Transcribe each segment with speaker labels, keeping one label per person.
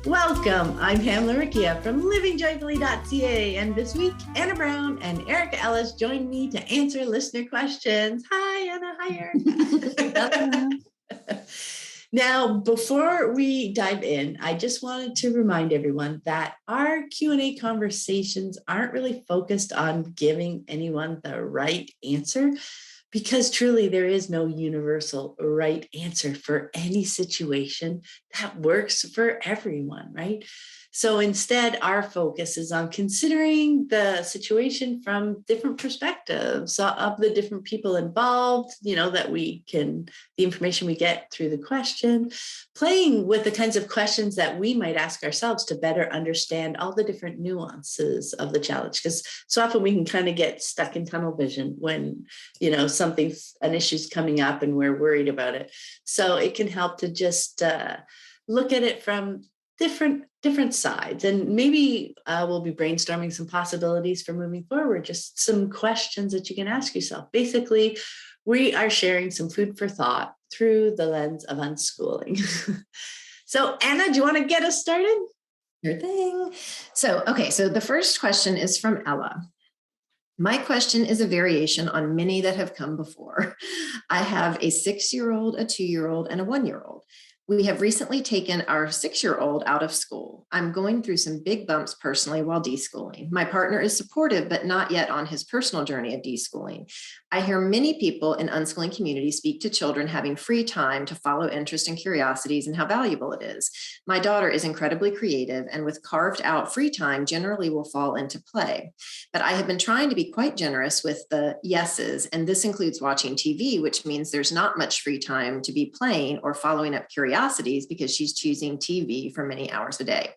Speaker 1: Welcome. I'm Pamela Riccia from livingjoyfully.ca, and this week, Anna Brown and Erika Ellis join me to answer listener questions. Hi, Anna. Hi, Erika. Now, before we dive in, I just wanted to remind everyone that our Q&A conversations aren't really focused on giving anyone the right answer, because truly there is no universal right answer for any situation that works for everyone, right? So instead, our focus is on considering the situation from different perspectives of the different people involved, the information we get through the question, playing with the kinds of questions that we might ask ourselves to better understand all the different nuances of the challenge. Because so often we can kind of get stuck in tunnel vision when, an issue's coming up and we're worried about it. So it can help to just look at it from different sides, and maybe we'll be brainstorming some possibilities for moving forward, just some questions that you can ask yourself. Basically, we are sharing some food for thought through the lens of unschooling. So Anna, do you want to get us started?
Speaker 2: Sure thing. So the first question is from Ella. My question is a variation on many that have come before. I have a 6-year-old, a 2-year-old, and a 1-year-old. We have recently taken our 6-year-old out of school. I'm going through some big bumps personally while deschooling. My partner is supportive, but not yet on his personal journey of deschooling. I hear many people in unschooling community speak to children having free time to follow interest and curiosities and how valuable it is. My daughter is incredibly creative and with carved out free time generally will fall into play. But I have been trying to be quite generous with the yeses, and this includes watching TV, which means there's not much free time to be playing or following up curiosities because she's choosing TV for many hours a day.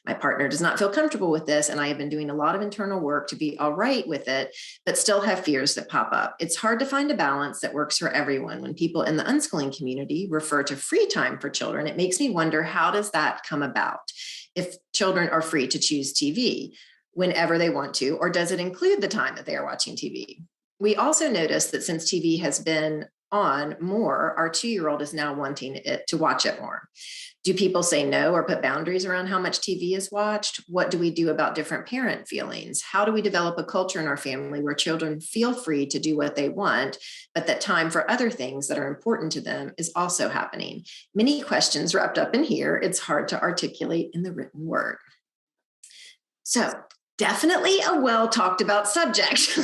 Speaker 2: My partner does not feel comfortable with this, and I have been doing a lot of internal work to be all right with it, but still have fears that pop up. It's hard to find a balance that works for everyone. When people in the unschooling community refer to free time for children, it makes me wonder, how does that come about? If children are free to choose TV whenever they want to, or does it include the time that they are watching TV? We also noticed that since TV has been on more, our 2-year-old is now wanting it to watch it more. Do people say no or put boundaries around how much TV is watched? What do we do about different parent feelings? How do we develop a culture in our family where children feel free to do what they want, but that time for other things that are important to them is also happening? Many questions wrapped up in here. It's hard to articulate in the written word. So definitely a well talked about subject.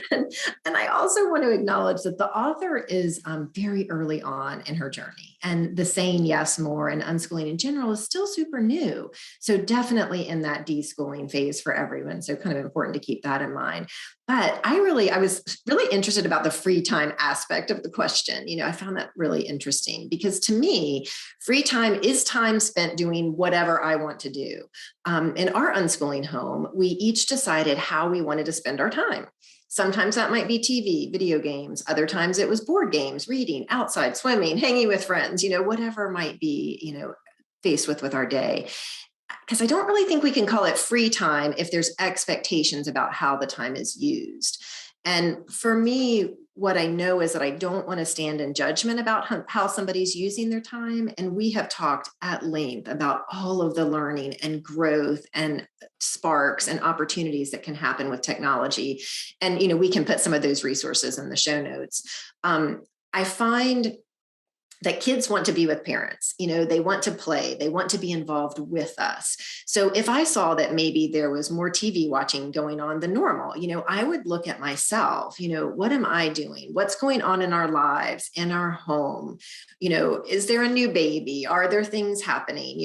Speaker 2: And I also want to acknowledge that the author is very early on in her journey, and the saying yes more and unschooling in general is still super new. So definitely in that deschooling phase for everyone. So kind of important to keep that in mind. But I was really interested about the free time aspect of the question. I found that really interesting because to me, free time is time spent doing whatever I want to do. In our unschooling home, we each decided how we wanted to spend our time. Sometimes that might be TV, video games. Other times it was board games, reading, outside, swimming, hanging with friends, whatever might be, faced with our day. Because I don't really think we can call it free time if there's expectations about how the time is used. And for me, what I know is that I don't want to stand in judgment about how somebody's using their time. And we have talked at length about all of the learning and growth and sparks and opportunities that can happen with technology. And, we can put some of those resources in the show notes. I find that kids want to be with parents, they want to play, they want to be involved with us. So if I saw that maybe there was more TV watching going on than normal, I would look at myself, what am I doing? What's going on in our lives, in our home? Is there a new baby? Are there things happening?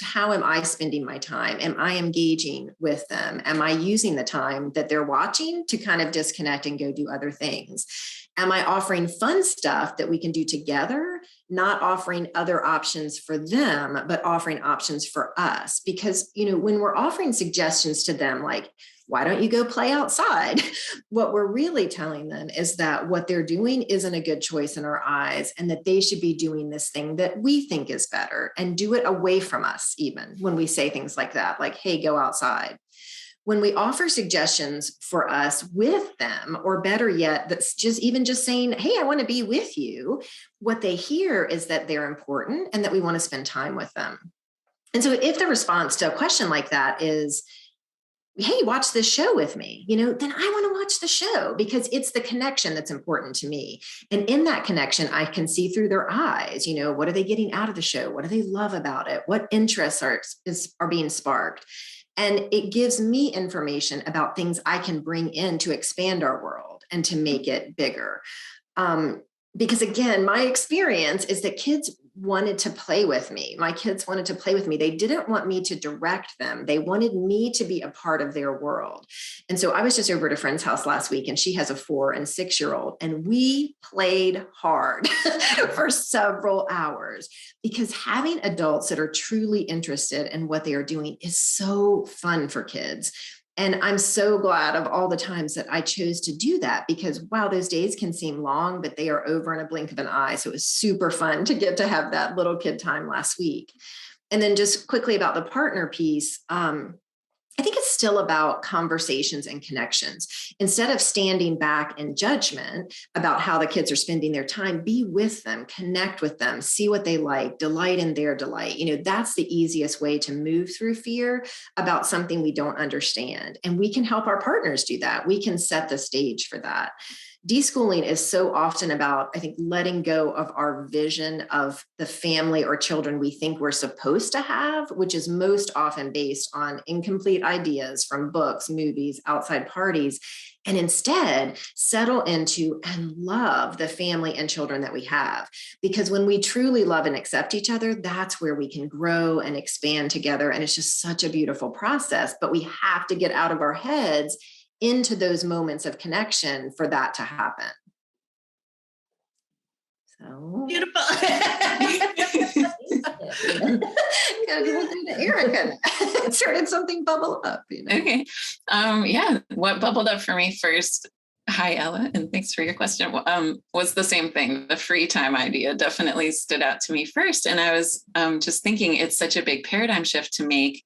Speaker 2: How am I spending my time? Am I engaging with them? Am I using the time that they're watching to kind of disconnect and go do other things? Am I offering fun stuff that we can do together, not offering other options for them, but offering options for us? Because, when we're offering suggestions to them, like, why don't you go play outside? What we're really telling them is that what they're doing isn't a good choice in our eyes, and that they should be doing this thing that we think is better and do it away from us, even when we say things like that, like, hey, go outside. When we offer suggestions for us with them, or better yet, that's just saying, hey, I want to be with you, what they hear is that they're important and that we want to spend time with them. And so if the response to a question like that is, hey, watch this show with me, then I want to watch the show because it's the connection that's important to me. And in that connection, I can see through their eyes, what are they getting out of the show? What do they love about it? What interests are being sparked? And it gives me information about things I can bring in to expand our world and to make it bigger. Because again, my experience is that kids wanted to play with me. My kids wanted to play with me. They didn't want me to direct them. They wanted me to be a part of their world. And so I was just over at a friend's house last week, and she has a 4 and 6-year-old, and we played hard for several hours because having adults that are truly interested in what they are doing is so fun for kids. And I'm so glad of all the times that I chose to do that because, wow, those days can seem long, but they are over in a blink of an eye. So it was super fun to get to have that little kid time last week. And then just quickly about the partner piece, I think it's still about conversations and connections. Instead of standing back in judgment about how the kids are spending their time, be with them, connect with them, see what they like, delight in their delight. That's the easiest way to move through fear about something we don't understand. And we can help our partners do that. We can set the stage for that. Deschooling is so often about, I think, letting go of our vision of the family or children we think we're supposed to have, which is most often based on incomplete ideas from books, movies, outside parties, and instead settle into and love the family and children that we have. Because when we truly love and accept each other, that's where we can grow and expand together. And it's just such a beautiful process, but we have to get out of our heads into those moments of connection for that to happen. So
Speaker 1: beautiful.
Speaker 2: Erika started something bubble up.
Speaker 3: Okay. Yeah. What bubbled up for me first, hi Ella, and thanks for your question, was the same thing. The free time idea definitely stood out to me first. And I was just thinking it's such a big paradigm shift to make.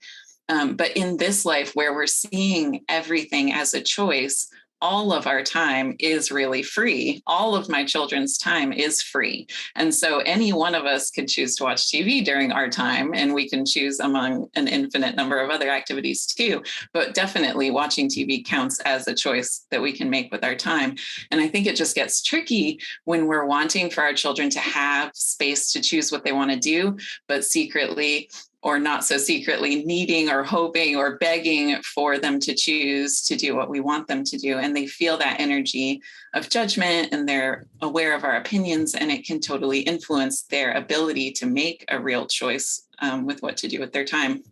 Speaker 3: But in this life where we're seeing everything as a choice, all of our time is really free. All of my children's time is free. And so any one of us could choose to watch TV during our time, and we can choose among an infinite number of other activities too. But definitely watching TV counts as a choice that we can make with our time. And I think it just gets tricky when we're wanting for our children to have space to choose what they want to do, but secretly or not so secretly needing or hoping or begging for them to choose to do what we want them to do. And they feel that energy of judgment and they're aware of our opinions, and it can totally influence their ability to make a real choice with what to do with their time.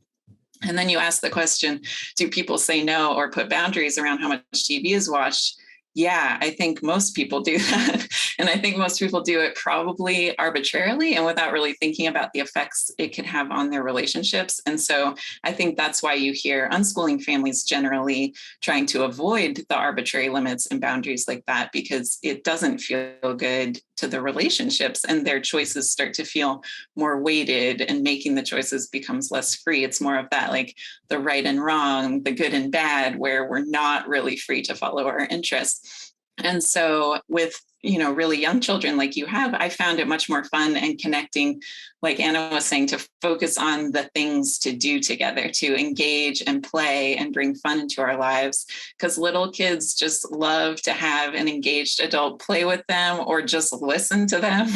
Speaker 3: And then you ask the question, do people say no or put boundaries around how much TV is watched? Yeah, I think most people do that. And I think most people do it probably arbitrarily and without really thinking about the effects it could have on their relationships. And so I think that's why you hear unschooling families generally trying to avoid the arbitrary limits and boundaries like that, because it doesn't feel good to the relationships and their choices start to feel more weighted, and making the choices becomes less free. It's more of that, like the right and wrong, the good and bad, where we're not really free to follow our interests. And so with, really young children like you have, I found it much more fun and connecting, like Anna was saying, to focus on the things to do together, to engage and play and bring fun into our lives. Because little kids just love to have an engaged adult play with them or just listen to them.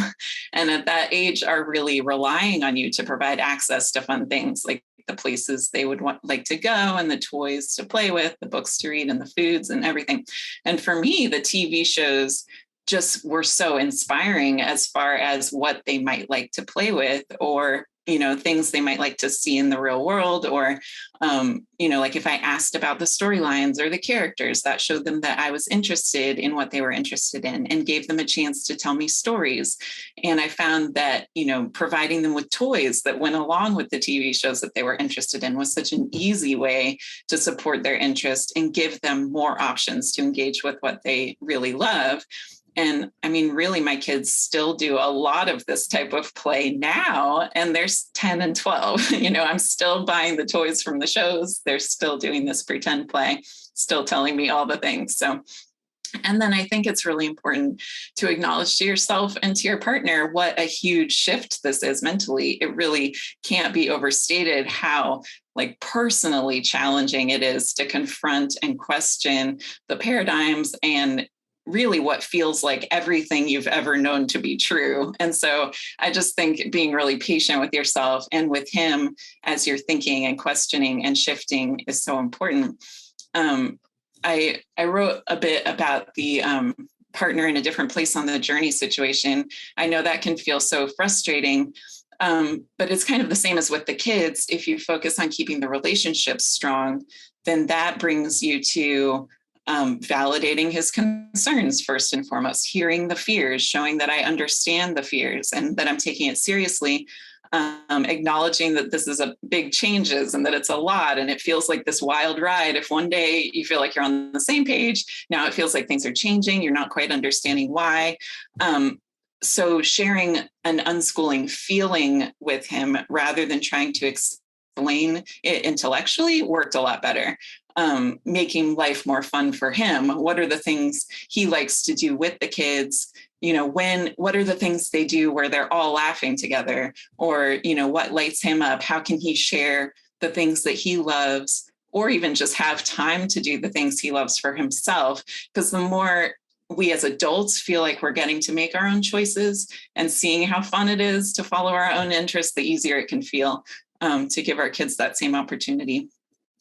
Speaker 3: And at that age are really relying on you to provide access to fun things like the places they would like to go and the toys to play with, the books to read and the foods and everything. And for me, the TV shows just were so inspiring as far as what they might like to play with, or things they might like to see in the real world, or like if I asked about the storylines or the characters, that showed them that I was interested in what they were interested in and gave them a chance to tell me stories. And I found that providing them with toys that went along with the TV shows that they were interested in was such an easy way to support their interest and give them more options to engage with what they really love. And I mean, really, my kids still do a lot of this type of play now, and they're 10 and 12. I'm still buying the toys from the shows. They're still doing this pretend play, still telling me all the things. So And then I think it's really important to acknowledge to yourself and to your partner what a huge shift this is mentally. It really can't be overstated how like personally challenging it is to confront and question the paradigms and really what feels like everything you've ever known to be true. And so I just think being really patient with yourself and with him as you're thinking and questioning and shifting is so important. I wrote a bit about the partner in a different place on the journey situation. I know that can feel so frustrating, but it's kind of the same as with the kids. If you focus on keeping the relationships strong, then that brings you to validating his concerns first and foremost, hearing the fears, showing that I understand the fears and that I'm taking it seriously. Acknowledging that this is a big changes and that it's a lot and it feels like this wild ride. If one day you feel like you're on the same page, now it feels like things are changing. You're not quite understanding why. So sharing an unschooling feeling with him rather than trying to explain it intellectually worked a lot better. Making life more fun for him. What are the things he likes to do with the kids? What are the things they do where they're all laughing together? Or, what lights him up? How can he share the things that he loves, or even just have time to do the things he loves for himself? Because the more we as adults feel like we're getting to make our own choices and seeing how fun it is to follow our own interests, the easier it can feel to give our kids that same opportunity.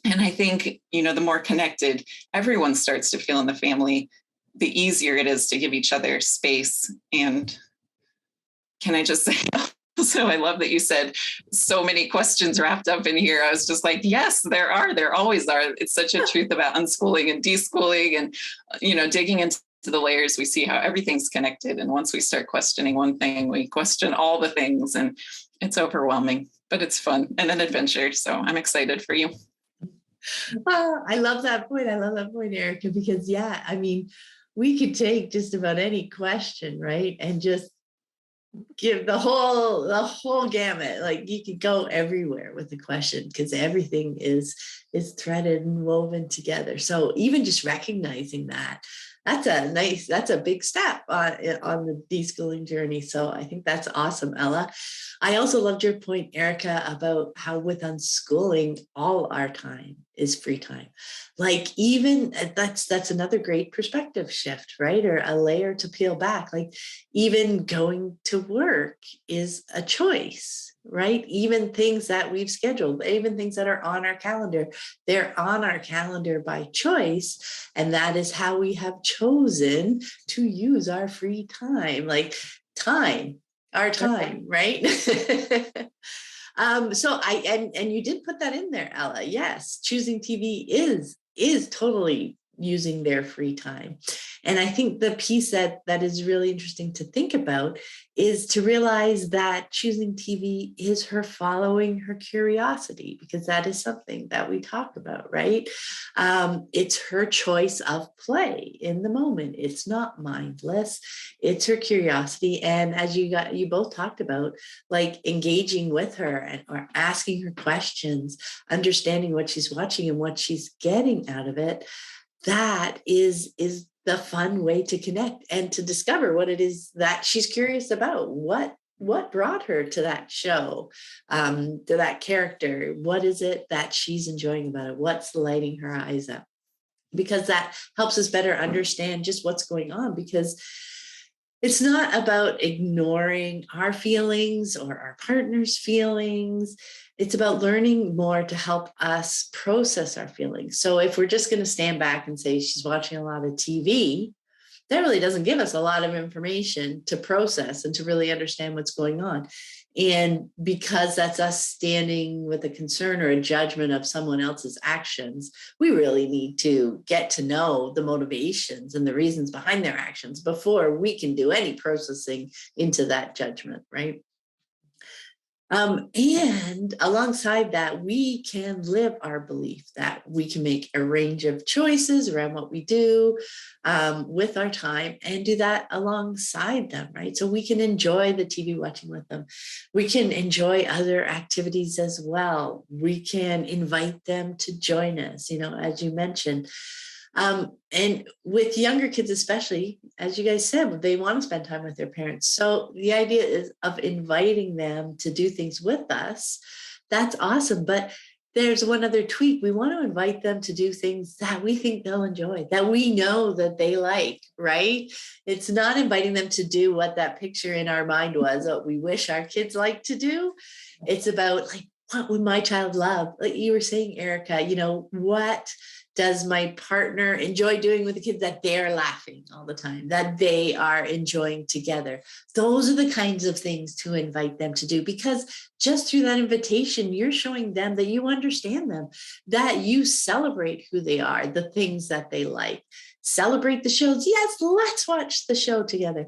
Speaker 3: And I think, the more connected everyone starts to feel in the family, the easier it is to give each other space. And can I just say, also, I love that you said so many questions wrapped up in here. I was just like, yes, there always are. It's such a truth about unschooling and deschooling and, digging into the layers, we see how everything's connected. And once we start questioning one thing, we question all the things, and it's overwhelming, but it's fun and an adventure. So I'm excited for you.
Speaker 1: Oh, I love that point. Erika, because we could take just about any question, right? And just give the whole gamut. Like you could go everywhere with the question because everything is threaded and woven together. So even just recognizing that's a big step on the deschooling journey. So I think that's awesome, Ella. I also loved your point, Erika, about how with unschooling, all our time is free time. Like even that's another great perspective shift, right? Or a layer to peel back. Like even going to work is a choice, right? Even things that we've scheduled, even things that are on our calendar, they're on our calendar by choice. And that is how we have chosen to use our free time, like our time, right? So and you did put that in there, Ella. Yes, choosing TV is totally using their free time. And I think the piece that is really interesting to think about is to realize that choosing TV is her following her curiosity, because that is something that we talk about, right? It's her choice of play in the moment. It's not mindless. It's her curiosity. And as you both talked about, like engaging with her or asking her questions, understanding what she's watching and what she's getting out of it, that is the fun way to connect and to discover what it is that she's curious about. What brought her to that show, to that character? What is it that she's enjoying about it? What's lighting her eyes up? Because that helps us better understand just what's going on, because it's not about ignoring our feelings or our partner's feelings. It's about learning more to help us process our feelings. So if we're just going to stand back and say she's watching a lot of TV, that really doesn't give us a lot of information to process and to really understand what's going on. And because that's us standing with a concern or a judgment of someone else's actions, we really need to get to know the motivations and the reasons behind their actions before we can do any processing into that judgment, right? And alongside that, we can live our belief that we can make a range of choices around what we do with our time and do that alongside them, right? So we can enjoy the TV watching with them. We can enjoy other activities as well. We can invite them to join us, as you mentioned. And with younger kids, especially, as you guys said, they want to spend time with their parents. So the idea is of inviting them to do things with us. That's awesome. But there's one other tweak. We want to invite them to do things that we think they'll enjoy, that we know that they like, right? It's not inviting them to do what that picture in our mind was, what we wish our kids like to do. It's about like, what would my child love? Like you were saying, Erika, what does my partner enjoy doing with the kids that they're laughing all the time, that they are enjoying together? Those are the kinds of things to invite them to do, because just through that invitation, you're showing them that you understand them, that you celebrate who they are, the things that they like. Celebrate the shows. Yes, let's watch the show together.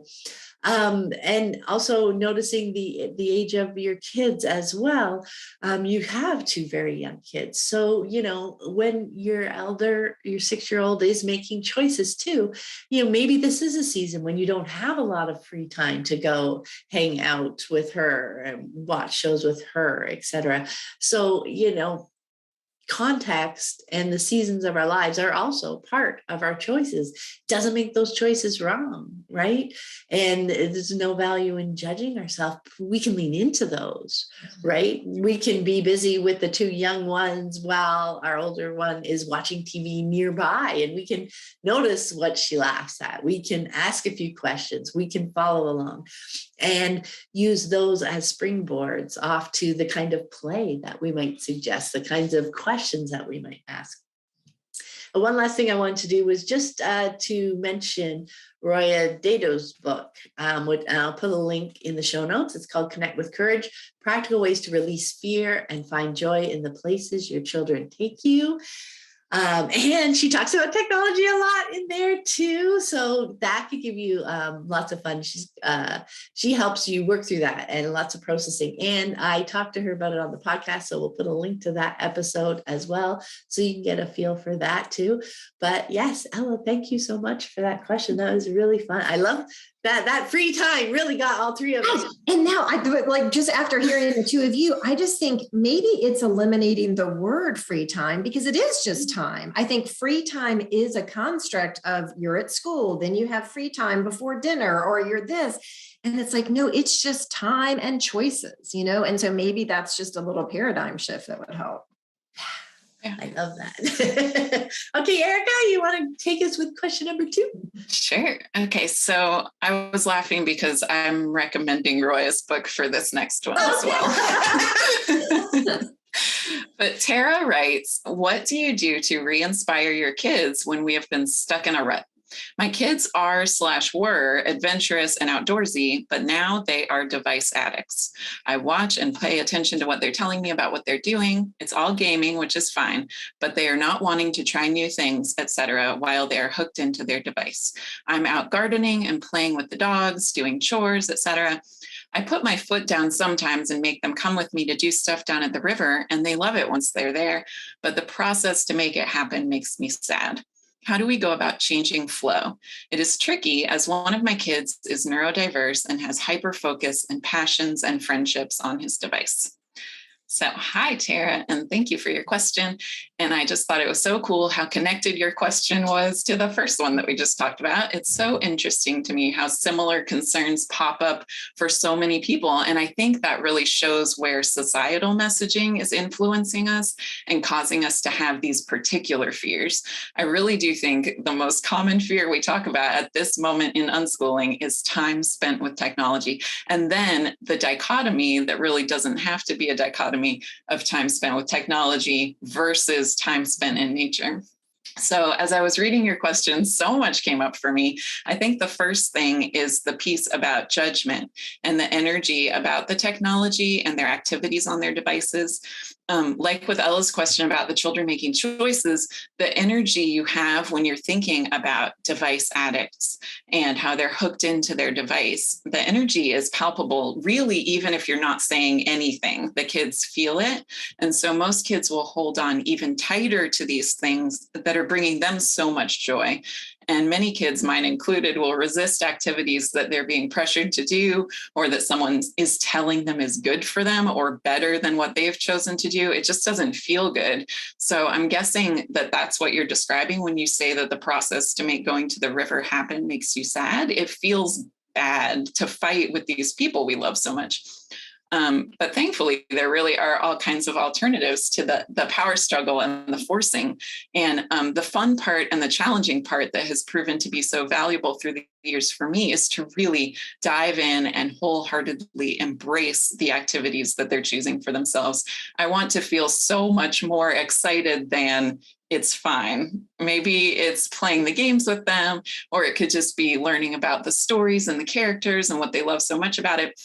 Speaker 1: And also noticing the age of your kids as well. You have two very young kids. So, when your 6-year-old is making choices too, maybe this is a season when you don't have a lot of free time to go hang out with her and watch shows with her, etc. So, context and the seasons of our lives are also part of our choices. Doesn't make those choices wrong, right? And there's no value in judging ourselves. We can lean into those, right? We can be busy with the two young ones while our older one is watching TV nearby, and we can notice what she laughs at. We can ask a few questions. We can follow along and use those as springboards off to the kind of play that we might suggest, the kinds of questions that we might ask. One last thing I wanted to do was just to mention Roya Dado's book, which I'll put a link in the show notes. It's called Connect with Courage, Practical Ways to Release Fear and Find Joy in the Places Your Children Take You. And she talks about technology a lot in there too. So that could give you lots of fun. She helps you work through that and lots of processing. And I talked to her about it on the podcast. So we'll put a link to that episode as well, so you can get a feel for that too. But yes, Ella, thank you so much for that question. That was really fun. I love that free time really got all three of us.
Speaker 2: And now just after hearing the two of you, I just think maybe it's eliminating the word free time, because it is just time. I think free time is a construct of you're at school, then you have free time before dinner, or you're this. And it's like, no, it's just time and choices, And so maybe that's just a little paradigm shift that would help.
Speaker 1: Yeah. I love that. Okay, Erika, you want to take us with question number 2?
Speaker 3: Sure. Okay, so I was laughing because I'm recommending Roya's book for this next one as well. But Tara writes, what do you do to re-inspire your kids when we have been stuck in a rut? My kids are/were adventurous and outdoorsy, but now they are device addicts. I watch and pay attention to what they're telling me about what they're doing. It's all gaming, which is fine, but they are not wanting to try new things, etc., while they are hooked into their device. I'm out gardening and playing with the dogs, doing chores, etc. I put my foot down sometimes and make them come with me to do stuff down at the river, and they love it once they're there, but the process to make it happen makes me sad. How do we go about changing flow? It is tricky, as one of my kids is neurodiverse and has hyper-focus and passions and friendships on his device. So hi, Tara, and thank you for your question. And I just thought it was so cool how connected your question was to the first one that we just talked about. It's so interesting to me how similar concerns pop up for so many people. And I think that really shows where societal messaging is influencing us and causing us to have these particular fears. I really do think the most common fear we talk about at this moment in unschooling is time spent with technology. And then the dichotomy that really doesn't have to be a dichotomy of time spent with technology versus time spent in nature. So as I was reading your question, so much came up for me. I think the first thing is the piece about judgment and the energy about the technology and their activities on their devices. Like with Ella's question about the children making choices, the energy you have when you're thinking about device addicts and how they're hooked into their device, the energy is palpable, really, even if you're not saying anything, the kids feel it. And so most kids will hold on even tighter to these things that are bringing them so much joy. And many kids, mine included, will resist activities that they're being pressured to do, or that someone is telling them is good for them or better than what they've chosen to do. It just doesn't feel good. So I'm guessing that that's what you're describing when you say that the process to make going to the river happen makes you sad. It feels bad to fight with these people we love so much. But thankfully, there really are all kinds of alternatives to the power struggle and the forcing. And the fun part and the challenging part that has proven to be so valuable through the years for me is to really dive in and wholeheartedly embrace the activities that they're choosing for themselves. I want to feel so much more excited than it's fine. Maybe it's playing the games with them, or it could just be learning about the stories and the characters and what they love so much about it.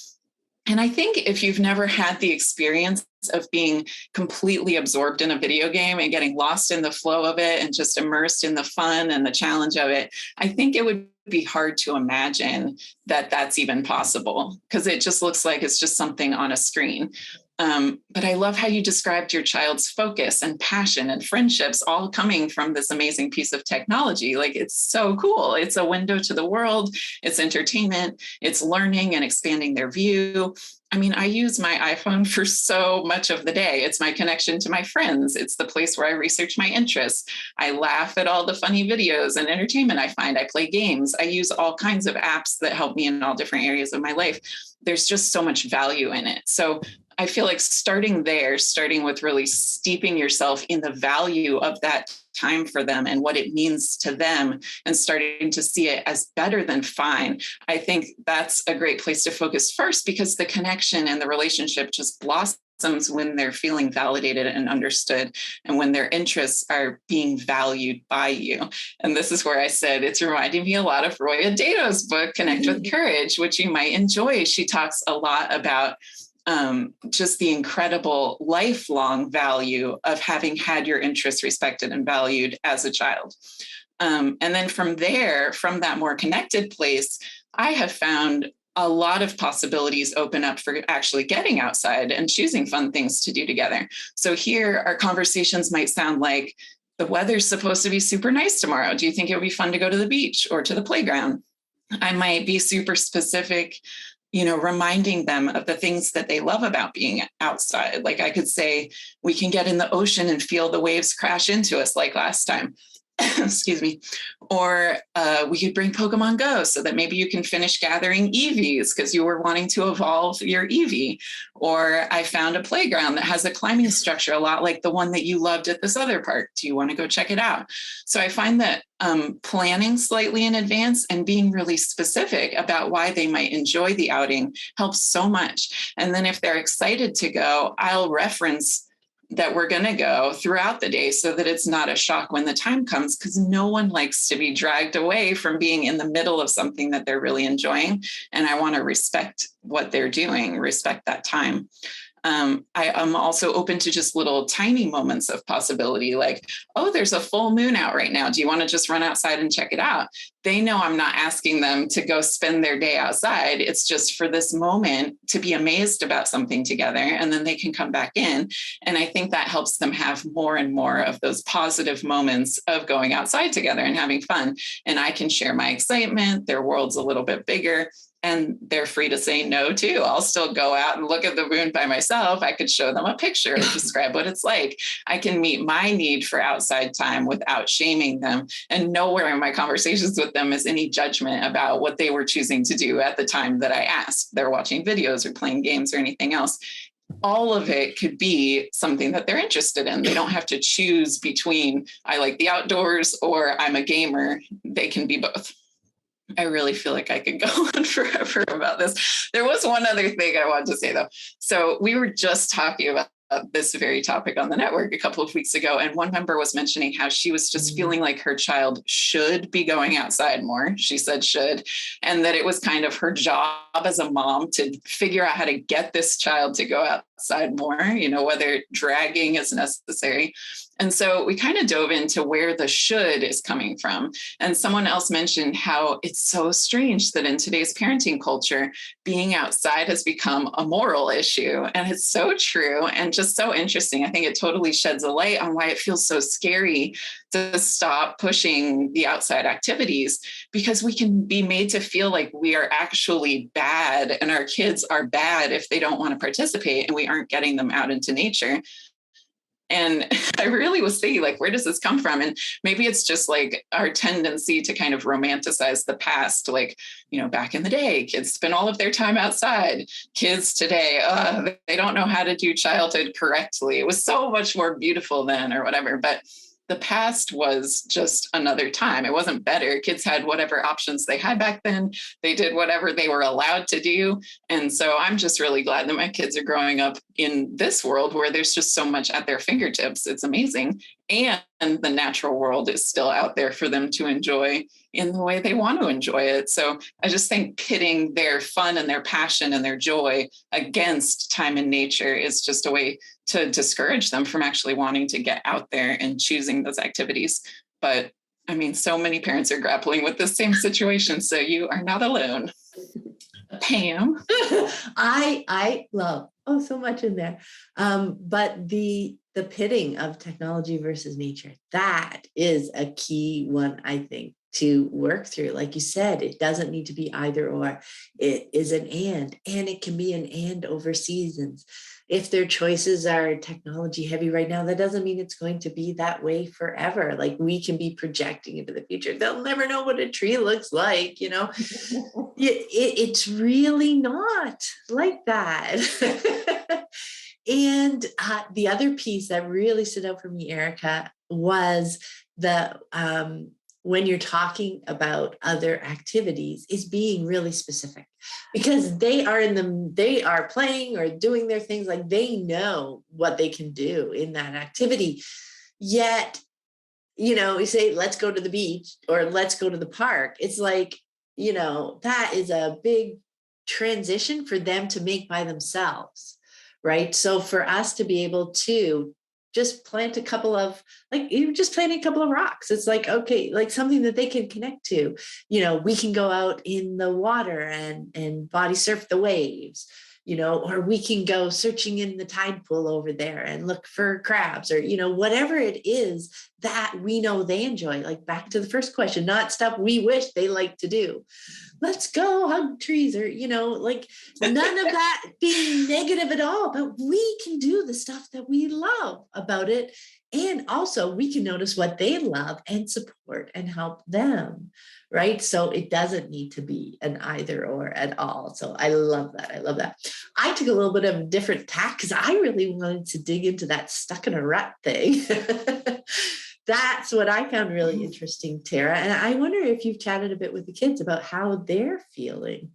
Speaker 3: And I think if you've never had the experience of being completely absorbed in a video game and getting lost in the flow of it and just immersed in the fun and the challenge of it, I think it would be hard to imagine that that's even possible, because it just looks like it's just something on a screen. But I love how you described your child's focus and passion and friendships all coming from this amazing piece of technology. Like, it's so cool. It's a window to the world. It's entertainment. It's learning and expanding their view. I mean, I use my iPhone for so much of the day. It's my connection to my friends. It's the place where I research my interests. I laugh at all the funny videos and entertainment I find. I play games. I use all kinds of apps that help me in all different areas of my life. There's just so much value in it. So I feel like starting with really steeping yourself in the value of that time for them and what it means to them, and starting to see it as better than fine. I think that's a great place to focus first, because the connection and the relationship just blossoms when they're feeling validated and understood, and when their interests are being valued by you. And this is where I said it's reminding me a lot of Roya Dato's book, Connect with Courage, which you might enjoy. She talks a lot about just the incredible lifelong value of having had your interests respected and valued as a child. And then from there, from that more connected place, I have found a lot of possibilities open up for actually getting outside and choosing fun things to do together. So here, our conversations might sound like, the weather's supposed to be super nice tomorrow. Do you think it would be fun to go to the beach or to the playground? I might be super specific, reminding them of the things that they love about being outside. Like, I could say, we can get in the ocean and feel the waves crash into us like last time. Excuse me. Or we could bring Pokemon Go so that maybe you can finish gathering EVs because you were wanting to evolve your EV. Or I found a playground that has a climbing structure a lot like the one that you loved at this other park. Do you want to go check it out? So I find that planning slightly in advance and being really specific about why they might enjoy the outing helps so much. And then if they're excited to go, I'll reference that we're going to go throughout the day so that it's not a shock when the time comes, because no one likes to be dragged away from being in the middle of something that they're really enjoying. And I want to respect what they're doing, respect that time. I am also open to just little tiny moments of possibility, like, oh, there's a full moon out right now. Do you want to just run outside and check it out? They know I'm not asking them to go spend their day outside. It's just for this moment to be amazed about something together, and then they can come back in. And I think that helps them have more and more of those positive moments of going outside together and having fun. And I can share my excitement. Their world's a little bit bigger. And they're free to say no, too. I'll still go out and look at the moon by myself. I could show them a picture and describe what it's like. I can meet my need for outside time without shaming them. And nowhere in my conversations with them is any judgment about what they were choosing to do at the time that I asked. They're watching videos or playing games or anything else. All of it could be something that they're interested in. They don't have to choose between I like the outdoors or I'm a gamer. They can be both. I really feel like I could go on forever about this. There was one other thing I wanted to say, though. So we were just talking about this very topic on the network a couple of weeks ago. And one member was mentioning how she was just feeling like her child should be going outside more. She said should, and that it was kind of her job as a mom to figure out how to get this child to go outside more, whether dragging is necessary. And so we kind of dove into where the should is coming from. And someone else mentioned how it's so strange that in today's parenting culture, being outside has become a moral issue. And it's so true and just so interesting. I think it totally sheds a light on why it feels so scary to stop pushing the outside activities, because we can be made to feel like we are actually bad and our kids are bad if they don't want to participate and we aren't getting them out into nature. And I really was thinking, like, where does this come from? And maybe it's just like our tendency to kind of romanticize the past. Like, back in the day, kids spent all of their time outside. Kids today, they don't know how to do childhood correctly. It was so much more beautiful then, or whatever. But the past was just another time. It wasn't better. Kids had whatever options they had back then. They did whatever they were allowed to do. And so I'm just really glad that my kids are growing up in this world where there's just so much at their fingertips. It's amazing. And the natural world is still out there for them to enjoy in the way they want to enjoy it. So I just think pitting their fun and their passion and their joy against time in nature is just a way to discourage them from actually wanting to get out there and choosing those activities. But I mean, so many parents are grappling with the same situation. So you are not alone. Pam.
Speaker 1: I love, so much in there. But the pitting of technology versus nature, that is a key one, I think, to work through. Like you said, it doesn't need to be either or. It is an and it can be an and over seasons. If their choices are technology heavy right now, that doesn't mean it's going to be that way forever. Like, we can be projecting into the future. They'll never know what a tree looks like, it's really not like that. And the other piece that really stood out for me, Erika, was the when you're talking about other activities, is being really specific, because they are playing or doing their things, like they know what they can do in that activity. Yet, we say, let's go to the beach or let's go to the park. It's like, that is a big transition for them to make by themselves. Right. So for us to be able to just plant a couple of, like, you're just planting a couple of rocks. It's like, okay, like something that they can connect to. We can go out in the water and body surf the waves, or we can go searching in the tide pool over there and look for crabs, or, whatever it is that we know they enjoy. Like, back to the first question, not stuff we wish they like to do. Let's go hug trees, or, like, none of that being negative at all, but we can do the stuff that we love about it. And also we can notice what they love and support and help them. Right. So it doesn't need to be an either or at all. So I love that. I took a little bit of a different tack because I really wanted to dig into that stuck in a rut thing. That's what I found really interesting, Tara. And I wonder if you've chatted a bit with the kids about how they're feeling.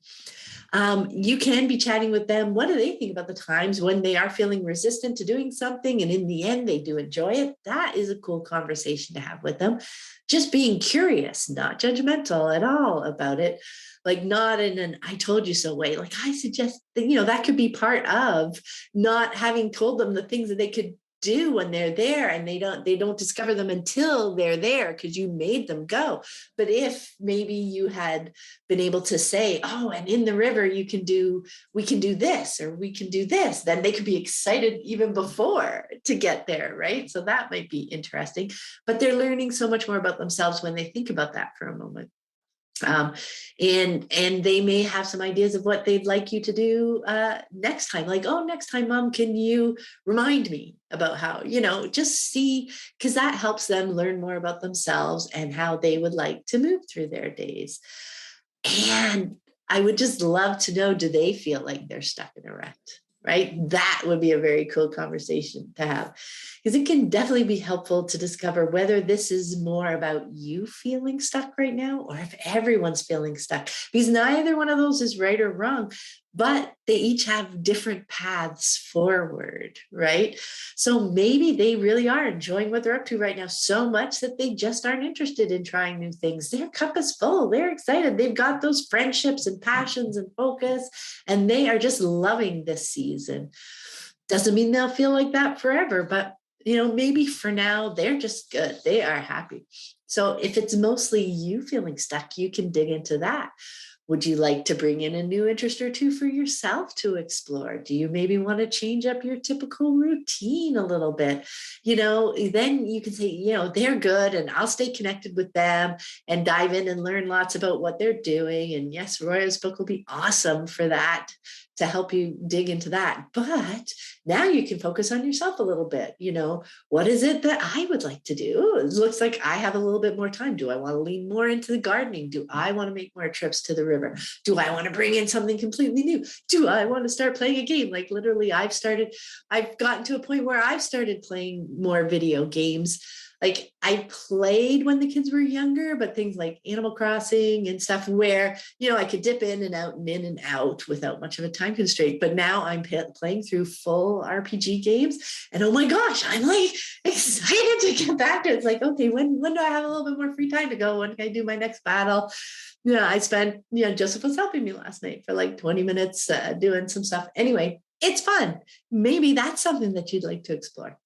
Speaker 1: You can be chatting with them. What do they think about the times when they are feeling resistant to doing something, and in the end, they do enjoy it? That is a cool conversation to have with them. Just being curious, not judgmental at all about it. Like, not in an I told you so way. Like, I suggest that, that could be part of not having told them the things that they could do when they're there, and they don't discover them until they're there because you made them go. But if maybe you had been able to say, and in the river we can do this, or we can do this, then they could be excited even before to get there, right? So that might be interesting. But they're learning so much more about themselves when they think about that for a moment. And they may have some ideas of what they'd like you to do next time. Like, next time, Mom, can you remind me about how, just see, because that helps them learn more about themselves and how they would like to move through their days. And I would just love to know, do they feel like they're stuck in a rut? Right? That would be a very cool conversation to have, because it can definitely be helpful to discover whether this is more about you feeling stuck right now, or if everyone's feeling stuck, because neither one of those is right or wrong, but they each have different paths forward, right? So maybe they really are enjoying what they're up to right now so much that they just aren't interested in trying new things. Their cup is full. They're excited. They've got those friendships and passions and focus, and they are just loving this season. Doesn't mean they'll feel like that forever, but maybe for now, they're just good. They are happy. So if it's mostly you feeling stuck, you can dig into that. Would you like to bring in a new interest or two for yourself to explore? Do you maybe want to change up your typical routine a little bit? Then you can say, they're good and I'll stay connected with them and dive in and learn lots about what they're doing. And yes, Roya's book will be awesome for that, to help you dig into that. But now you can focus on yourself a little bit. What is it that I would like to do? It looks like I have a little bit more time. Do I want to lean more into the gardening? Do I want to make more trips to the river? Do I want to bring in something completely new? Do I want to start playing a game? Like literally I've gotten to a point where I've started playing more video games. Like I played when the kids were younger, but things like Animal Crossing and stuff where, I could dip in and out without much of a time constraint. But now I'm playing through full RPG games. And oh my gosh, I'm like excited to get back to it. It's like, okay, when do I have a little bit more free time to go? When can I do my next battle? I spent, Joseph was helping me last night for like 20 minutes doing some stuff. Anyway, it's fun. Maybe that's something that you'd like to explore.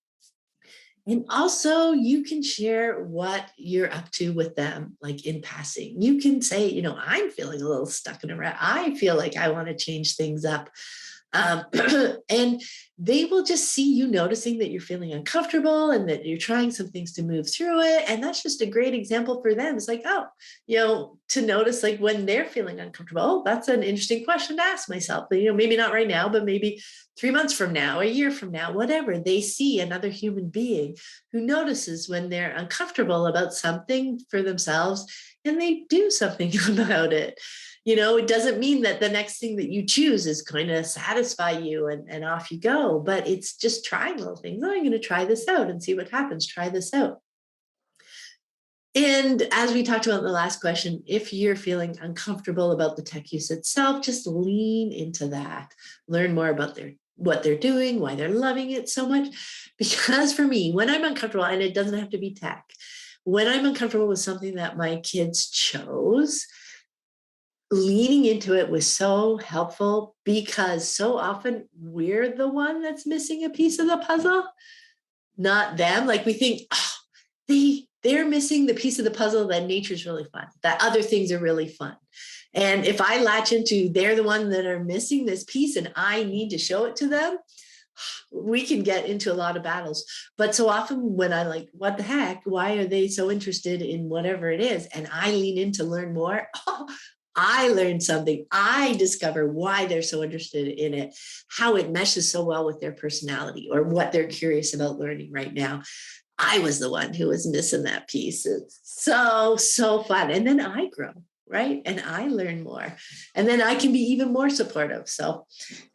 Speaker 1: And also you can share what you're up to with them, like in passing. You can say, I'm feeling a little stuck in a rut. I feel like I want to change things up. And they will just see you noticing that you're feeling uncomfortable and that you're trying some things to move through it. And that's just a great example for them. It's like, to notice like when they're feeling uncomfortable, oh, that's an interesting question to ask myself. Maybe not right now, but maybe 3 months from now, a year from now, whatever. They see another human being who notices when they're uncomfortable about something for themselves and they do something about it. It doesn't mean that the next thing that you choose is going to satisfy you and off you go, but it's just trying little things. Oh, I'm going to try this out and see what happens. Try this out. And as we talked about in the last question, if you're feeling uncomfortable about the tech use itself, just lean into that. Learn more about what they're doing, why they're loving it so much. Because for me, when I'm uncomfortable, and it doesn't have to be tech, when I'm uncomfortable with something that my kids chose, leaning into it was so helpful because so often we're the one that's missing a piece of the puzzle, not them. Like we think, they're missing the piece of the puzzle that nature's really fun, that other things are really fun. And if I latch into they're the one that are missing this piece and I need to show it to them, we can get into a lot of battles. But so often when I like, what the heck, why are they so interested in whatever it is? And I lean in to learn more. I learned something. I discover why they're so interested in it, how it meshes so well with their personality or what they're curious about learning right now. I was the one who was missing that piece. It's so fun. And then I grow, right? And I learn more. And then I can be even more supportive. So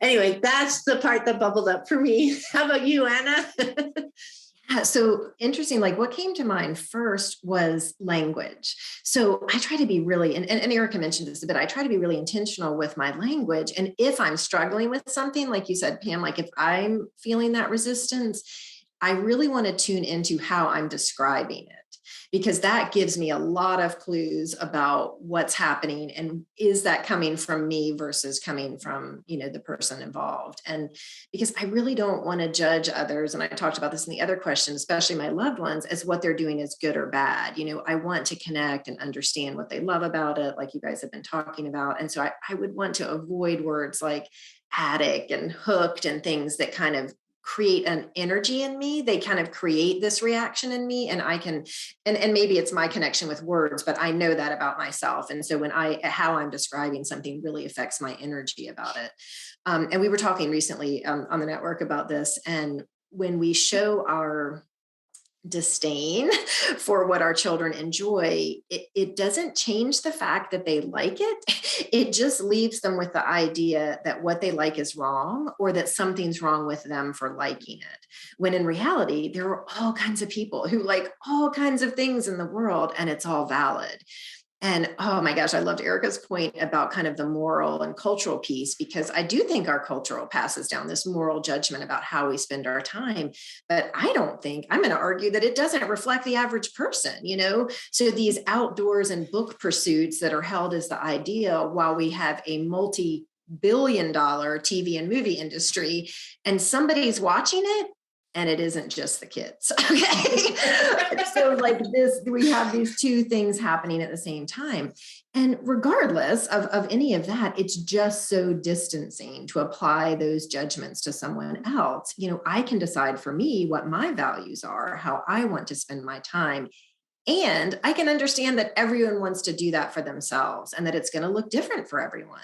Speaker 1: anyway, that's the part that bubbled up for me. How about you, Anna?
Speaker 2: Yeah, so interesting. Like what came to mind first was language. So I try to be really, and Erika mentioned this a bit, I try to be really intentional with my language. And if I'm struggling with something, like you said, Pam, like if I'm feeling that resistance, I really want to tune into how I'm describing it, because that gives me a lot of clues about what's happening. And is that coming from me versus coming from, the person involved? And because I really don't want to judge others. And I talked about this in the other question, especially my loved ones, as what they're doing is good or bad. I want to connect and understand what they love about it, like you guys have been talking about. And so I would want to avoid words like addict and hooked and things that kind of create an energy in me. They kind of create this reaction in me, and I can, and maybe it's my connection with words, but I know that about myself. And so how I'm describing something really affects my energy about it. And we were talking recently on the network about this. And when we show our disdain for what our children enjoy, it doesn't change the fact that they like it. It just leaves them with the idea that what they like is wrong, or that something's wrong with them for liking it. When in reality, there are all kinds of people who like all kinds of things in the world, and it's all valid. And oh my gosh, I loved Erika's point about kind of the moral and cultural piece, because I do think our cultural passes down this moral judgment about how we spend our time. But I'm going to argue that it doesn't reflect the average person, So these outdoors and book pursuits that are held as the ideal, while we have a multi-billion-dollar TV and movie industry and somebody's watching it, and it isn't just the kids. Okay. So like this, we have these two things happening at the same time. And regardless of any of that, it's just so distancing to apply those judgments to someone else. I can decide for me what my values are, how I want to spend my time. And I can understand that everyone wants to do that for themselves and that it's going to look different for everyone.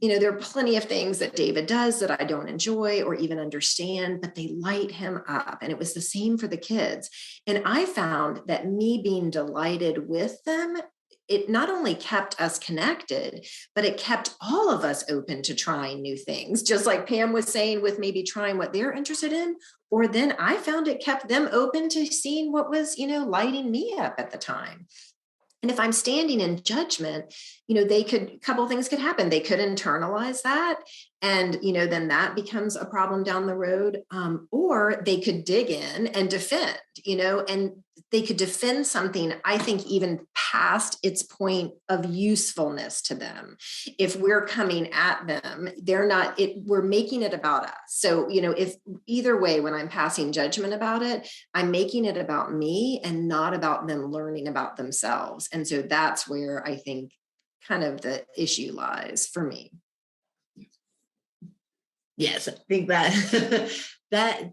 Speaker 2: There are plenty of things that David does that I don't enjoy or even understand, but they light him up. And it was the same for the kids. And I found that me being delighted with them, it not only kept us connected, but it kept all of us open to trying new things. Just like Pam was saying, with maybe trying what they're interested in, or then I found it kept them open to seeing what was, lighting me up at the time. And if I'm standing in judgment, a couple of things could happen. They could internalize that. And, then that becomes a problem down the road. Or they could dig in and defend, and they could defend something, I think, even past its point of usefulness to them. If we're coming at them, we're making it about us. So, if either way, when I'm passing judgment about it, I'm making it about me and not about them learning about themselves. And so that's where I think kind of the issue lies for me.
Speaker 1: Yes, I think that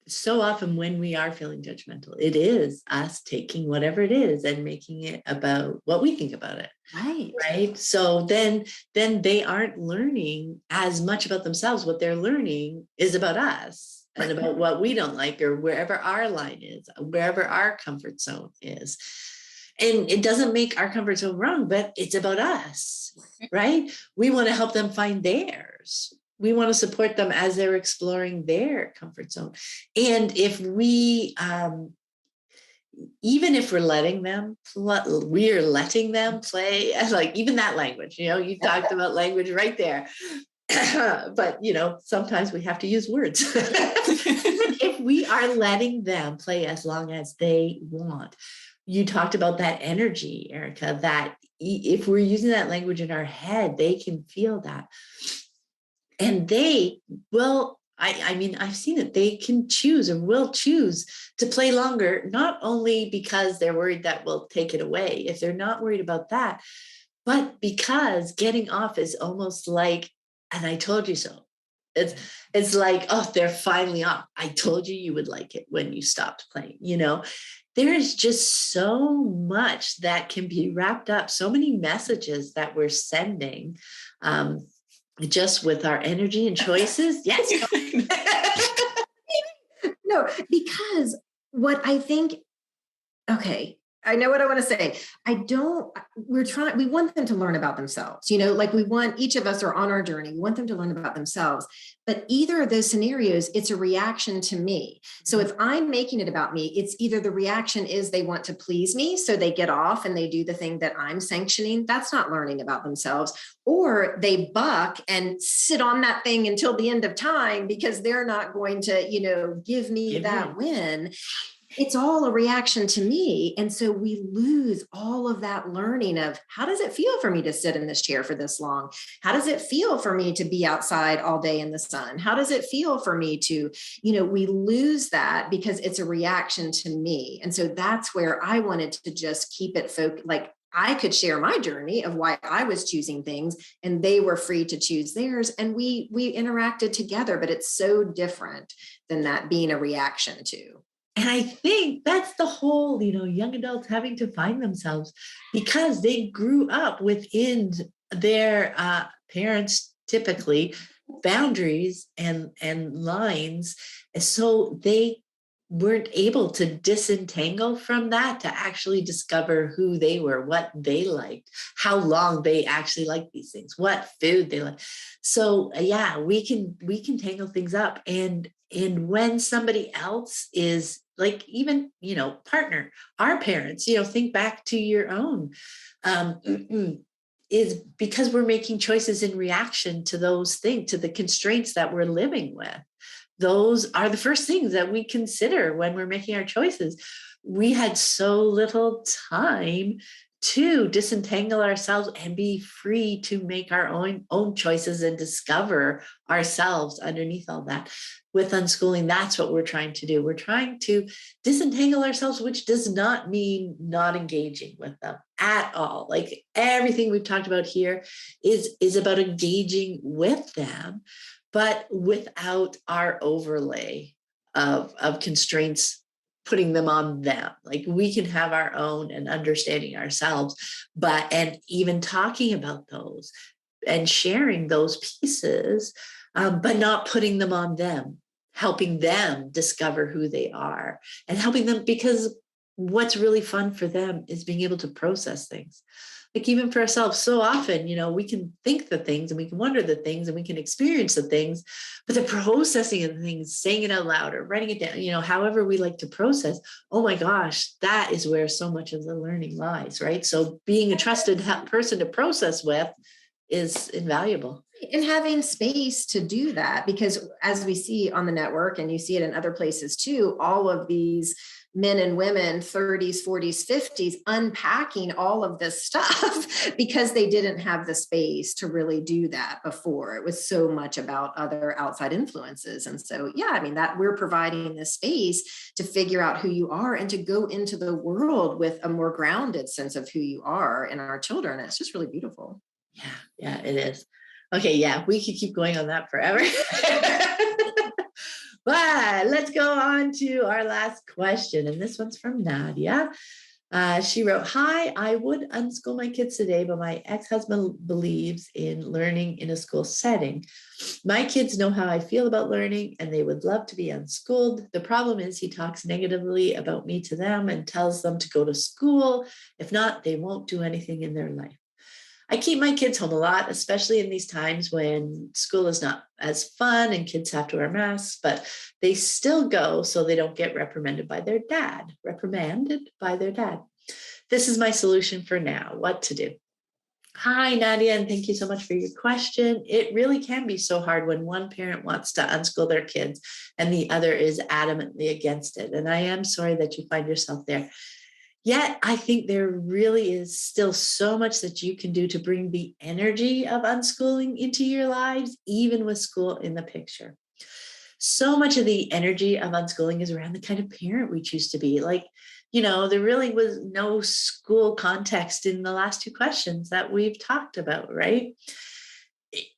Speaker 1: so often when we are feeling judgmental, it is us taking whatever it is and making it about what we think about it. Right. So then they aren't learning as much about themselves. What they're learning is about us and about what we don't like, or wherever our line is, wherever our comfort zone is. And it doesn't make our comfort zone wrong, but it's about us, right? We want to help them find theirs. We want to support them as they're exploring their comfort zone. And if we, even if we're letting them play, like even that language, you talked about language right there. But, sometimes we have to use words. If we are letting them play as long as they want, you talked about that energy, Erika, that if we're using that language in our head, they can feel that. And they will, I've seen it, they can choose or will choose to play longer, not only because they're worried that we'll take it away, if they're not worried about that, but because getting off is almost like, and I told you so. It's like, oh, they're finally off. I told you you would like it when you stopped playing, There is just so much that can be wrapped up, so many messages that we're sending, just with our energy and choices. Yes.
Speaker 2: No, because what I think, okay, I know what I want to say. We want them to learn about themselves, like each of us are on our journey. We want them to learn about themselves, but either of those scenarios, it's a reaction to me. So if I'm making it about me, it's either the reaction is they want to please me. So they get off and they do the thing that I'm sanctioning. That's not learning about themselves. Or they buck and sit on that thing until the end of time because they're not going to, give me that win. It's all a reaction to me. And so we lose all of that learning of how does it feel for me to sit in this chair for this long? How does it feel for me to be outside all day in the sun? How does it feel for me to, we lose that because it's a reaction to me. And so that's where I wanted to just keep it focused. Like I could share my journey of why I was choosing things and they were free to choose theirs. And we interacted together, but it's so different than that being a reaction to.
Speaker 1: And I think that's the whole, young adults having to find themselves because they grew up within their parents, typically boundaries and lines. So they weren't able to disentangle from that to actually discover who they were, what they liked, how long they actually liked these things, what food they like. So yeah, we can tangle things up. And when somebody else is like, even, partner, our parents, think back to your own, is because we're making choices in reaction to those things, to the constraints that we're living with. Those are the first things that we consider when we're making our choices. We had so little time to disentangle ourselves and be free to make our own choices and discover ourselves underneath all that. With unschooling, that's what we're trying to do. We're trying to disentangle ourselves, which does not mean not engaging with them at all. Like everything we've talked about here is about engaging with them, but without our overlay of constraints putting them on them. Like we can have our own and understanding ourselves, and even talking about those and sharing those pieces, but not putting them on them, helping them discover who they are and helping them, because what's really fun for them is being able to process things. Like even for ourselves, so often, we can think the things and we can wonder the things and we can experience the things, but the processing of the things, saying it out loud or writing it down, however we like to process, oh my gosh, that is where so much of the learning lies, right? So being a trusted person to process with is invaluable.
Speaker 2: And having space to do that, because as we see on the network, and you see it in other places too, all of these men and women, 30s, 40s, 50s, unpacking all of this stuff because they didn't have the space to really do that before. It was so much about other outside influences. And so, that we're providing this space to figure out who you are and to go into the world with a more grounded sense of who you are in our children. It's just really beautiful.
Speaker 1: Yeah, it is. Okay, yeah, we could keep going on that forever. But let's go on to our last question. And this one's from Nadia. She wrote, "Hi, I would unschool my kids today, but my ex-husband believes in learning in a school setting. My kids know how I feel about learning and they would love to be unschooled. The problem is he talks negatively about me to them and tells them to go to school. If not, they won't do anything in their life. I keep my kids home a lot, especially in these times when school is not as fun and kids have to wear masks, but they still go so they don't get reprimanded by their dad. This is my solution for now. What to do?" Hi, Nadia, and thank you so much for your question. It really can be so hard when one parent wants to unschool their kids and the other is adamantly against it. And I am sorry that you find yourself there. Yet, I think there really is still so much that you can do to bring the energy of unschooling into your lives, even with school in the picture. So much of the energy of unschooling is around the kind of parent we choose to be. Like, there really was no school context in the last two questions that we've talked about, right?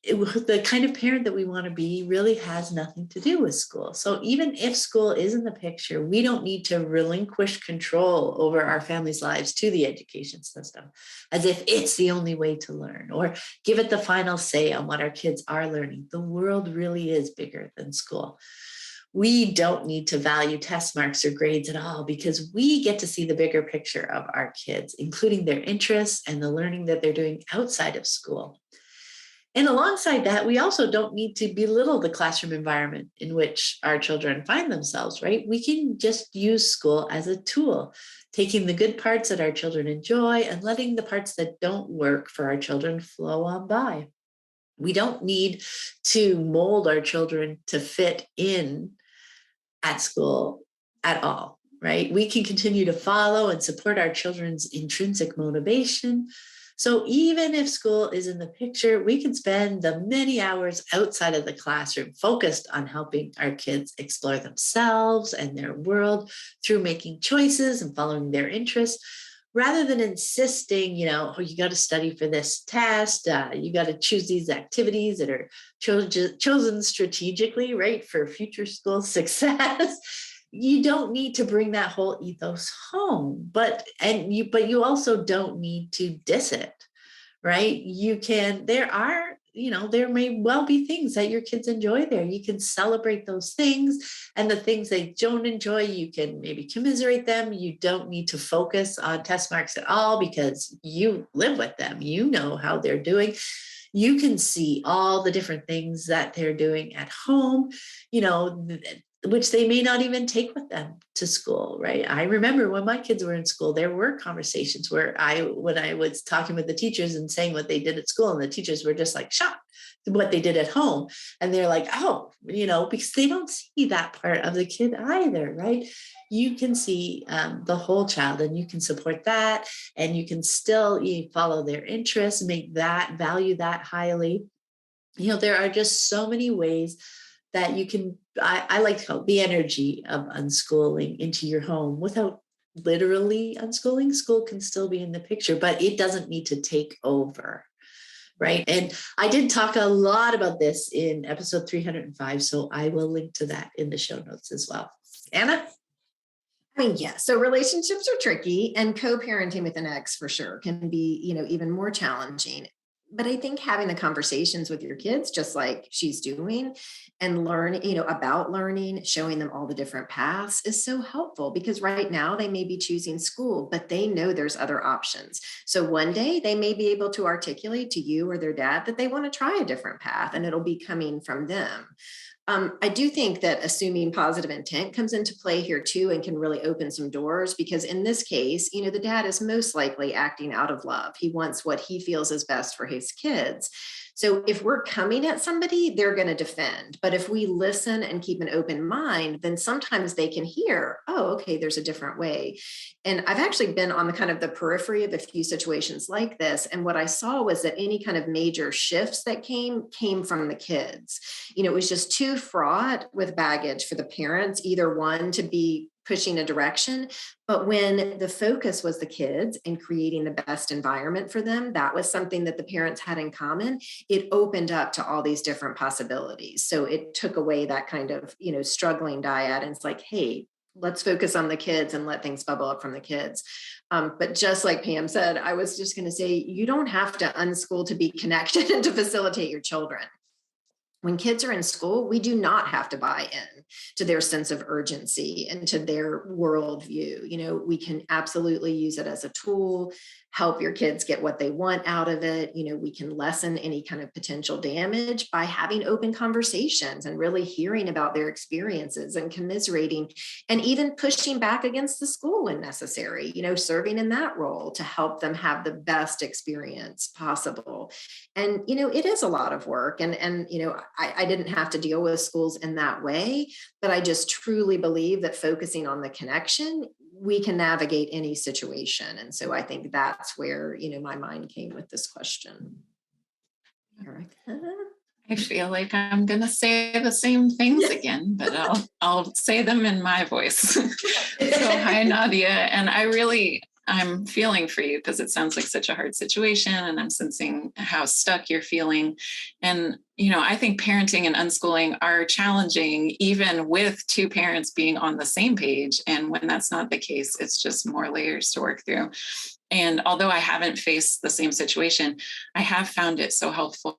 Speaker 1: The kind of parent that we want to be really has nothing to do with school. So even if school is in the picture, we don't need to relinquish control over our family's lives to the education system as if it's the only way to learn or give it the final say on what our kids are learning. The world really is bigger than school. We don't need to value test marks or grades at all because we get to see the bigger picture of our kids, including their interests and the learning that they're doing outside of school. And alongside that, we also don't need to belittle the classroom environment in which our children find themselves, right? We can just use school as a tool, taking the good parts that our children enjoy and letting the parts that don't work for our children flow on by. We don't need to mold our children to fit in at school at all, right? We can continue to follow and support our children's intrinsic motivation. So even if school is in the picture, we can spend the many hours outside of the classroom focused on helping our kids explore themselves and their world through making choices and following their interests, rather than insisting, oh, you got to study for this test, you got to choose these activities that are chosen strategically, right, for future school success. You don't need to bring that whole ethos home, but you also don't need to diss it, right? There may well be things that your kids enjoy there. You can celebrate those things, and the things they don't enjoy, you can maybe commiserate them. You don't need to focus on test marks at all because you live with them. You know how they're doing. You can see all the different things that they're doing at home, which they may not even take with them to school, right? I remember when my kids were in school, there were conversations where when I was talking with the teachers and saying what they did at school, and the teachers were just like shocked what they did at home. And they're like, oh, because they don't see that part of the kid either, right? You can see the whole child, and you can support that, and you can still follow their interests, value that highly. There are just so many ways that you can, I like to call it the energy of unschooling into your home without literally unschooling. School can still be in the picture, but it doesn't need to take over. Right. And I did talk a lot about this in episode 305. So I will link to that in the show notes as well. Anna?
Speaker 2: Yeah. So relationships are tricky, and co-parenting with an ex for sure can be, even more challenging. But I think having the conversations with your kids, just like she's doing, and about learning, showing them all the different paths is so helpful, because right now they may be choosing school, but they know there's other options. So one day they may be able to articulate to you or their dad that they want to try a different path, and it'll be coming from them. I do think that assuming positive intent comes into play here too, and can really open some doors, because in this case, the dad is most likely acting out of love. He wants what he feels is best for his kids. So if we're coming at somebody, they're going to defend. But if we listen and keep an open mind, then sometimes they can hear, oh, okay, there's a different way. And I've actually been on the kind of the periphery of a few situations like this. And what I saw was that any kind of major shifts that came from the kids. It was just too fraught with baggage for the parents, either one to be pushing a direction, but when the focus was the kids and creating the best environment for them, that was something that the parents had in common. It opened up to all these different possibilities. So it took away that kind of, struggling dyad, and it's like, hey, let's focus on the kids and let things bubble up from the kids. But just like Pam said, I was just going to say, you don't have to unschool to be connected and to facilitate your children. When kids are in school, we do not have to buy in to their sense of urgency and to their worldview. We can absolutely use it as a tool, help your kids get what they want out of it. We can lessen any kind of potential damage by having open conversations and really hearing about their experiences and commiserating, and even pushing back against the school when necessary, serving in that role to help them have the best experience possible. And, it is a lot of work. And I didn't have to deal with schools in that way, but I just truly believe that focusing on the connection, we can navigate any situation. And so I think that's where, my mind came with this question. Erika?
Speaker 3: I feel like I'm going to say the same things again, but I'll say them in my voice. So hi, Nadia. And I'm feeling for you, because it sounds like such a hard situation, and I'm sensing how stuck you're feeling. And, I think parenting and unschooling are challenging, even with two parents being on the same page. And when that's not the case, it's just more layers to work through. And although I haven't faced the same situation, I have found it so helpful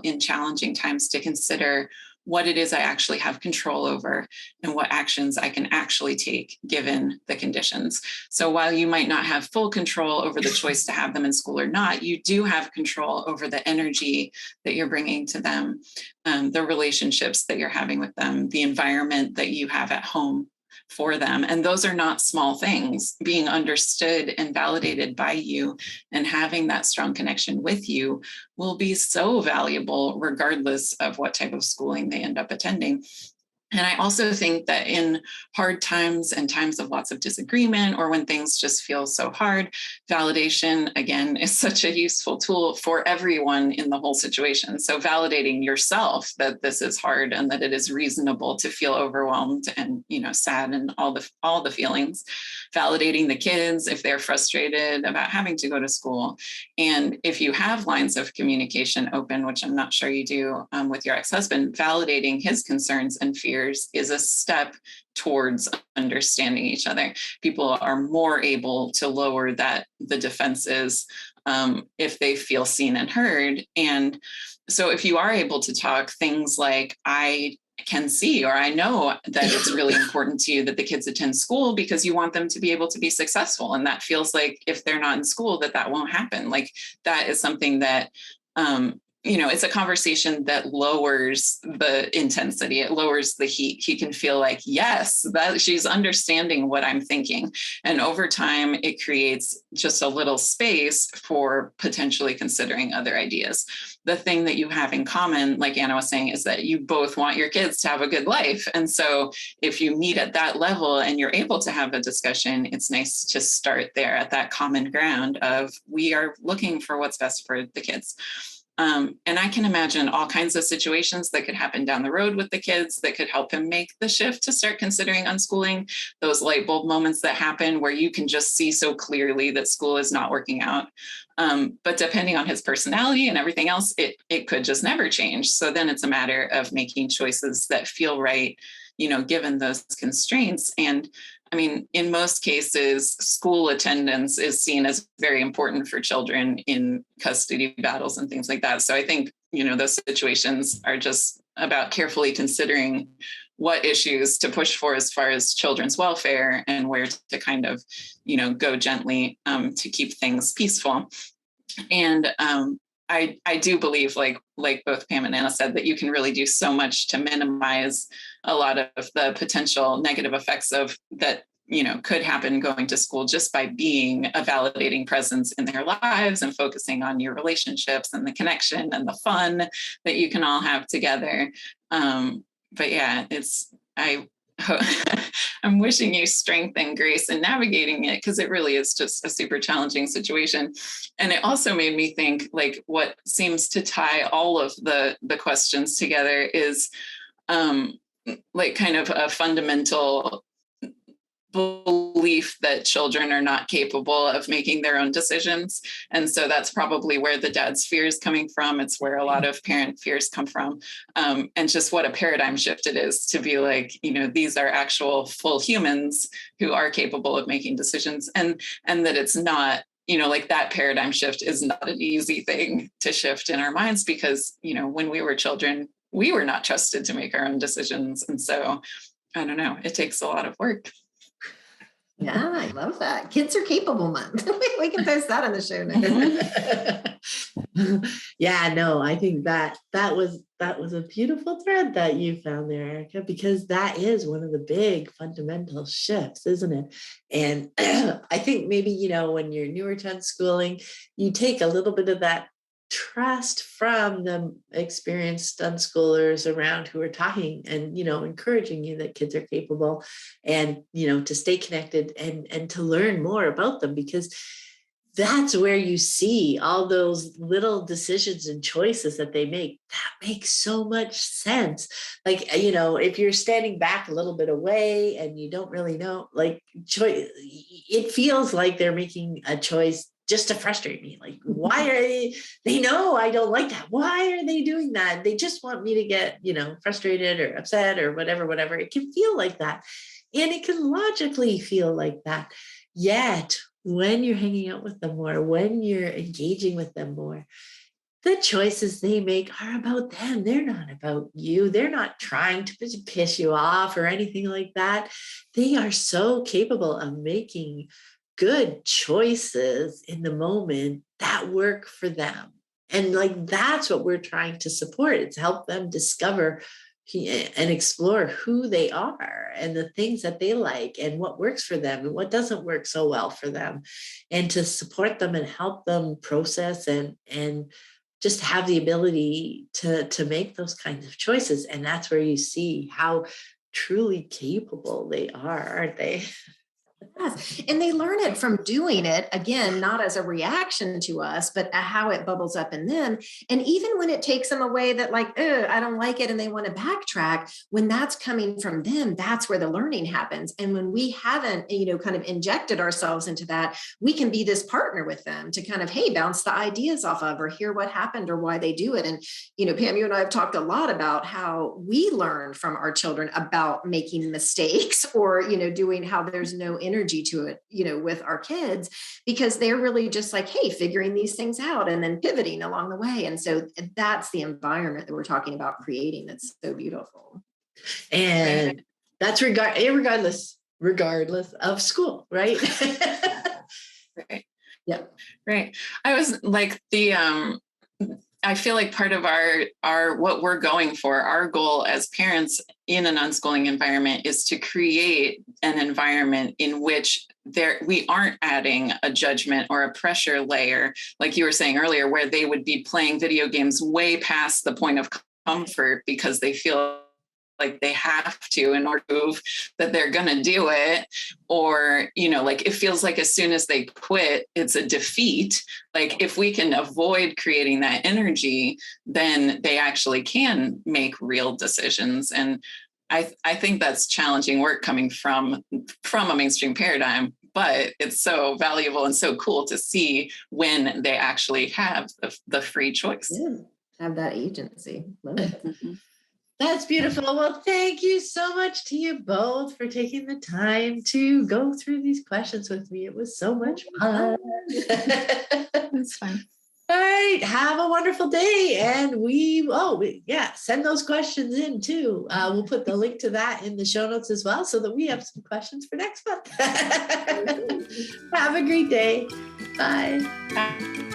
Speaker 3: in challenging times to consider what it is I actually have control over and what actions I can actually take given the conditions. So while you might not have full control over the choice to have them in school or not, you do have control over the energy that you're bringing to them, the relationships that you're having with them, the environment that you have at home for them. And those are not small things. Being understood and validated by you and having that strong connection with you will be so valuable, regardless of what type of schooling they end up attending. And I also think that in hard times and times of lots of disagreement, or when things just feel so hard, validation, again, is such a useful tool for everyone in the whole situation. So validating yourself that this is hard and that it is reasonable to feel overwhelmed and, sad and all the feelings. Validating the kids if they're frustrated about having to go to school. And if you have lines of communication open, which I'm not sure you do with your ex-husband, validating his concerns and fears is a step towards understanding each other. People are more able to lower the defenses if they feel seen and heard. And so if you are able to talk things like, I can see, or I know that it's really important to you that the kids attend school because you want them to be able to be successful. And that feels like if they're not in school, that won't happen. Like that is something that it's a conversation that lowers the intensity. It lowers the heat. He can feel like, yes, that she's understanding what I'm thinking. And over time, it creates just a little space for potentially considering other ideas. The thing that you have in common, like Anna was saying, is that you both want your kids to have a good life. And so if you meet at that level and you're able to have a discussion, it's nice to start there at that common ground of we are looking for what's best for the kids. And I can imagine all kinds of situations that could happen down the road with the kids that could help him make the shift to start considering unschooling, those light bulb moments that happen where you can just see so clearly that school is not working out. But depending on his personality and everything else, it could just never change. So then it's a matter of making choices that feel right, given those constraints. And I mean, in most cases, school attendance is seen as very important for children in custody battles and things like that. So I think, those situations are just about carefully considering what issues to push for as far as children's welfare and where to kind of, go gently to keep things peaceful. And I do believe, like both Pam and Anna said, that you can really do so much to minimize a lot of the potential negative effects of that, could happen going to school just by being a validating presence in their lives and focusing on your relationships and the connection and the fun that you can all have together. But yeah, I'm wishing you strength and grace in navigating it, because it really is just a super challenging situation. And it also made me think, like, what seems to tie all of the questions together is like kind of a fundamental belief that children are not capable of making their own decisions. And so that's probably where the dad's fear is coming from. It's where a lot of parent fears come from. And just what a paradigm shift it is to be like, these are actual full humans who are capable of making decisions, and that it's not, like that paradigm shift is not an easy thing to shift in our minds, because, when we were children, we were not trusted to make our own decisions. And so, I don't know, it takes a lot of work.
Speaker 2: Yeah, I love that. Kids are capable month. We can post that on the show notes.
Speaker 1: Yeah, no, I think that was a beautiful thread that you found there, Erika, because that is one of the big fundamental shifts, isn't it? And I think maybe, when you're newer to unschooling, you take a little bit of that trust from the experienced unschoolers around who are talking and, encouraging you that kids are capable, and, to stay connected and to learn more about them, because that's where you see all those little decisions and choices that they make. That makes so much sense. Like, if you're standing back a little bit away and you don't really know, like, it feels like they're making a choice just to frustrate me. Like, why are they know I don't like that? Why are they doing that? They just want me to get, frustrated or upset or whatever. It can feel like that. And it can logically feel like that. Yet, when you're hanging out with them more, when you're engaging with them more, the choices they make are about them. They're not about you. They're not trying to piss you off or anything like that. They are so capable of making good choices in the moment that work for them. And like, that's what we're trying to support. It's help them discover and explore who they are and the things that they like and what works for them and what doesn't work so well for them, and to support them and help them process and just have the ability to make those kinds of choices. And that's where you see how truly capable they are, aren't they?
Speaker 2: Yes. And they learn it from doing it, again, not as a reaction to us, but how it bubbles up in them. And even when it takes them away that like, I don't like it, and they want to backtrack, when that's coming from them, that's where the learning happens. And when we haven't, kind of injected ourselves into that, we can be this partner with them to kind of, hey, bounce the ideas off of, or hear what happened or why they do it. And, Pam, you and I have talked a lot about how we learn from our children about making mistakes or, doing how there's no energy to it, with our kids, because they're really just like, hey, figuring these things out and then pivoting along the way. And so that's the environment that we're talking about creating. That's so beautiful.
Speaker 1: And that's regardless of school, right?
Speaker 3: Right.
Speaker 2: Yep.
Speaker 3: Right. I was like I feel like part of our what we're going for, our goal as parents in an unschooling environment is to create an environment in which we aren't adding a judgment or a pressure layer, like you were saying earlier, where they would be playing video games way past the point of comfort because they feel like they have to in order to prove that they're going to do it. Or, like it feels like as soon as they quit, it's a defeat. Like if we can avoid creating that energy, then they actually can make real decisions. And I think that's challenging work coming from a mainstream paradigm, but it's so valuable and so cool to see when they actually have the free choice.
Speaker 2: Yeah, have that agency. Love it.
Speaker 1: That's beautiful. Well, thank you so much to you both for taking the time to go through these questions with me. It was so much fun.
Speaker 3: It's fun.
Speaker 1: All right. Have a wonderful day. And send those questions in too. We'll put the link to that in the show notes as well so that we have some questions for next month. Have a great day. Bye.
Speaker 3: Bye.